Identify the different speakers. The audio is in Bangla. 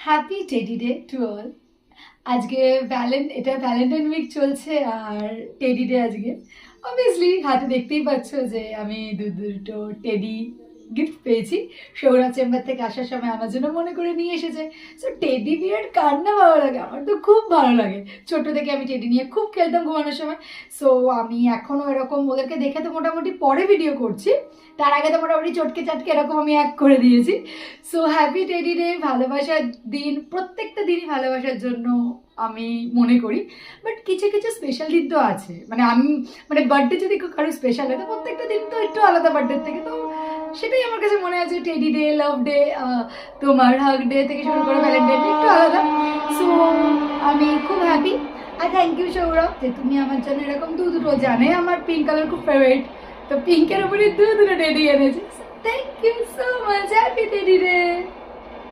Speaker 1: Happy teddy day to all. আজকে এটা ভ্যালেন্টাইন উইক চলছে আর টেডি ডে আজকে। অবভিয়াসলি হাতে দেখতেই পাচ্ছ যে আমি দুটো টেডি গিফট পেয়েছি। সৌরভ চেম্বার থেকে আসার সময় আমার জন্য মনে করে নিয়ে এসেছে। সো টেডি বিয়ার কার না ভালো লাগে, আমার তো খুব ভালো লাগে। ছোট থেকে আমি টেডি নিয়ে খুব খেলতাম ঘুমানোর সময়। সো আমি এখনও এরকম ওদেরকে দেখে তো মোটামুটি পরে ভিডিও করছি, তার আগে তো মোটামুটি চটকে চাটকে এরকম আমি এক করে দিয়েছি। সো হ্যাপি টেডি ডে, ভালোবাসার দিন। প্রত্যেকটা দিনই ভালোবাসার জন্য আমি মনে করি, বাট কিছু কিছু স্পেশাল দিন তো আছে। মানে বার্থডে যদি কারো স্পেশাল হয় তো প্রত্যেকটা দিন তো একটু আলাদা বার্থডে থেকে, তো সেটাই আমার কাছে মনে আছে। টেডি ডে, লাভ ডে, তোমার হাগ ডে থেকে শুরু করে ভ্যালেন্টাইন ডে একটু আলাদা। সো আমি খুব হ্যাপি। আর থ্যাংক ইউ সৌরভ যে তুমি আমার জন্য এরকম দুটো, জানে আমার পিঙ্ক কালার খুব ফেভারিট, তো পিঙ্কের উপরে দুটো টেডি এনেছে। Thank you so much, happy teddy day.